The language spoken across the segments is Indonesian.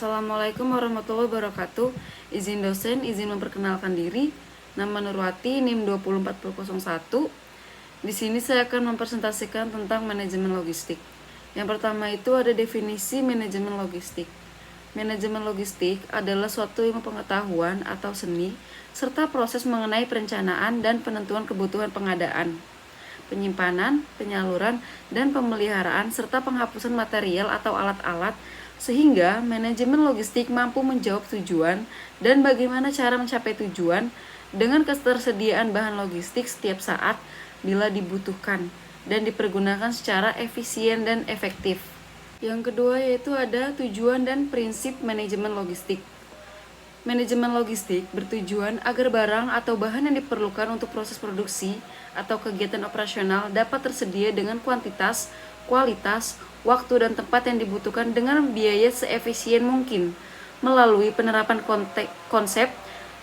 Assalamualaikum warahmatullahi wabarakatuh. Izin dosen, izin memperkenalkan diri. Nama Nurwati, NIM 20401. Di sini saya akan mempresentasikan tentang manajemen logistik. Yang pertama itu ada definisi manajemen logistik. Manajemen logistik adalah suatu ilmu pengetahuan atau seni serta proses mengenai perencanaan dan penentuan kebutuhan pengadaan, penyimpanan, penyaluran, dan pemeliharaan serta penghapusan material atau alat-alat sehingga manajemen logistik mampu menjawab tujuan dan bagaimana cara mencapai tujuan dengan ketersediaan bahan logistik setiap saat bila dibutuhkan dan dipergunakan secara efisien dan efektif. Yang kedua yaitu ada tujuan dan prinsip manajemen logistik. Manajemen logistik bertujuan agar barang atau bahan yang diperlukan untuk proses produksi atau kegiatan operasional dapat tersedia dengan kuantitas, kualitas, waktu, dan tempat yang dibutuhkan dengan biaya seefisien mungkin melalui penerapan konsep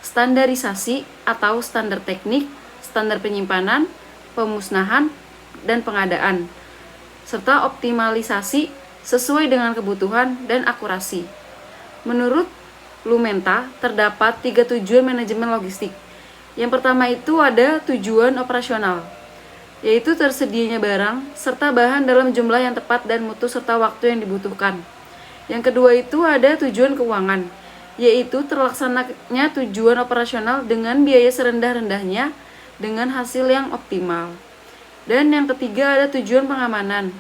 standarisasi atau standar teknik, standar penyimpanan, pemusnahan, dan pengadaan, serta optimalisasi sesuai dengan kebutuhan dan akurasi. Menurut Lumenta, terdapat 3 tujuan manajemen logistik. Yang pertama itu ada tujuan operasional, yaitu tersedianya barang serta bahan dalam jumlah yang tepat dan mutu serta waktu yang dibutuhkan. Yang kedua itu ada tujuan keuangan, yaitu terlaksananya tujuan operasional dengan biaya serendah-rendahnya dengan hasil yang optimal. Dan yang ketiga ada tujuan pengamanan,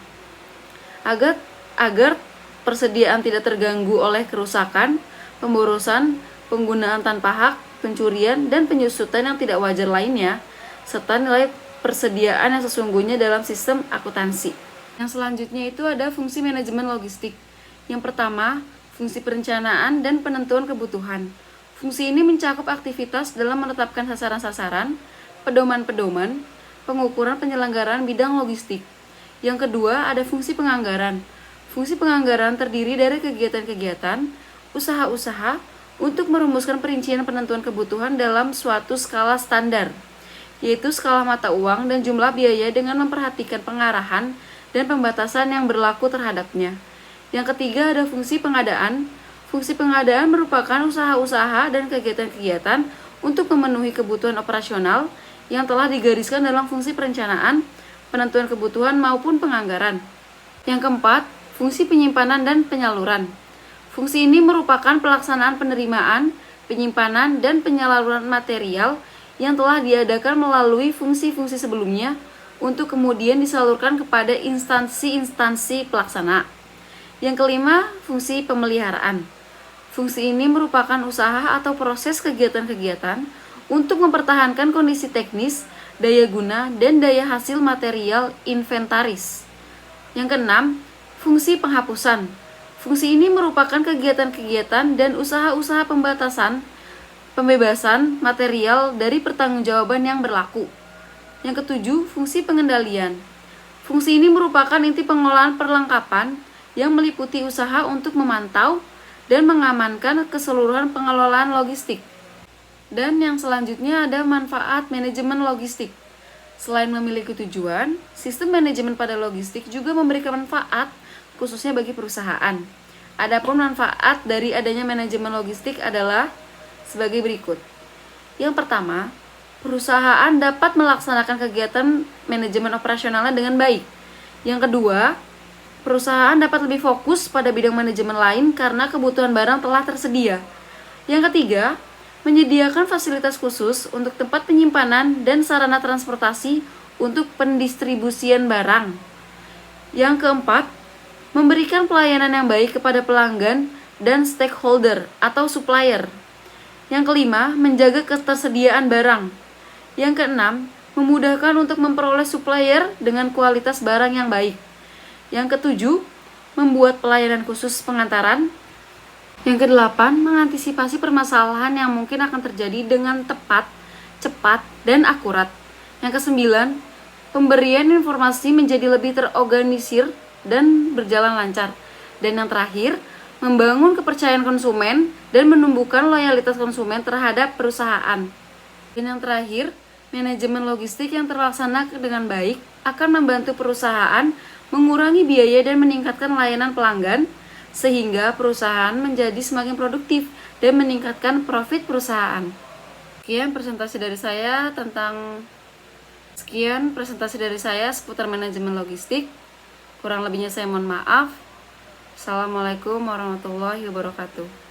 agar persediaan tidak terganggu oleh kerusakan, pemborosan, penggunaan tanpa hak, pencurian, dan penyusutan yang tidak wajar lainnya, serta nilai persediaan yang sesungguhnya dalam sistem akuntansi. Yang selanjutnya itu ada fungsi manajemen logistik. Yang pertama, fungsi perencanaan dan penentuan kebutuhan. Fungsi ini mencakup aktivitas dalam menetapkan sasaran-sasaran, pedoman-pedoman, pengukuran penyelenggaraan bidang logistik. Yang kedua, ada fungsi penganggaran. Fungsi penganggaran terdiri dari kegiatan-kegiatan, usaha-usaha untuk merumuskan perincian penentuan kebutuhan dalam suatu skala standar, yaitu skala mata uang dan jumlah biaya dengan memperhatikan pengarahan dan pembatasan yang berlaku terhadapnya. Yang ketiga ada fungsi pengadaan. Fungsi pengadaan merupakan usaha-usaha dan kegiatan-kegiatan untuk memenuhi kebutuhan operasional yang telah digariskan dalam fungsi perencanaan, penentuan kebutuhan maupun penganggaran. Yang keempat, fungsi penyimpanan dan penyaluran. Fungsi ini merupakan pelaksanaan penerimaan, penyimpanan, dan penyaluran material yang telah diadakan melalui fungsi-fungsi sebelumnya untuk kemudian disalurkan kepada instansi-instansi pelaksana. Yang kelima, fungsi pemeliharaan. Fungsi ini merupakan usaha atau proses kegiatan-kegiatan untuk mempertahankan kondisi teknis, daya guna, dan daya hasil material inventaris. Yang keenam, fungsi penghapusan. Fungsi ini merupakan kegiatan-kegiatan dan usaha-usaha pembebasan material dari pertanggungjawaban yang berlaku. Yang ketujuh, fungsi pengendalian. Fungsi ini merupakan inti pengolahan perlengkapan yang meliputi usaha untuk memantau dan mengamankan keseluruhan pengelolaan logistik. Dan yang selanjutnya ada manfaat manajemen logistik. Selain memiliki tujuan, sistem manajemen pada logistik juga memberikan manfaat khususnya bagi perusahaan. Adapun manfaat dari adanya manajemen logistik adalah sebagai berikut. Yang pertama, perusahaan dapat melaksanakan kegiatan manajemen operasionalnya dengan baik. Yang kedua, perusahaan dapat lebih fokus pada bidang manajemen lain karena kebutuhan barang telah tersedia. Yang ketiga, menyediakan fasilitas khusus untuk tempat penyimpanan dan sarana transportasi untuk pendistribusian barang. Yang keempat, memberikan pelayanan yang baik kepada pelanggan dan stakeholder atau supplier. Yang kelima, menjaga ketersediaan barang. Yang keenam, memudahkan untuk memperoleh supplier dengan kualitas barang yang baik. Yang ketujuh, membuat pelayanan khusus pengantaran. Yang kedelapan, mengantisipasi permasalahan yang mungkin akan terjadi dengan tepat, cepat, dan akurat. Yang kesembilan, pemberian informasi menjadi lebih terorganisir dan berjalan lancar. Dan yang terakhir, membangun kepercayaan konsumen dan menumbuhkan loyalitas konsumen terhadap perusahaan. Dan yang terakhir, manajemen logistik yang terlaksana dengan baik akan membantu perusahaan mengurangi biaya dan meningkatkan layanan pelanggan, sehingga perusahaan menjadi semakin produktif dan meningkatkan profit perusahaan. Sekian presentasi dari saya seputar manajemen logistik. Kurang lebihnya saya mohon maaf. Assalamualaikum warahmatullahi wabarakatuh.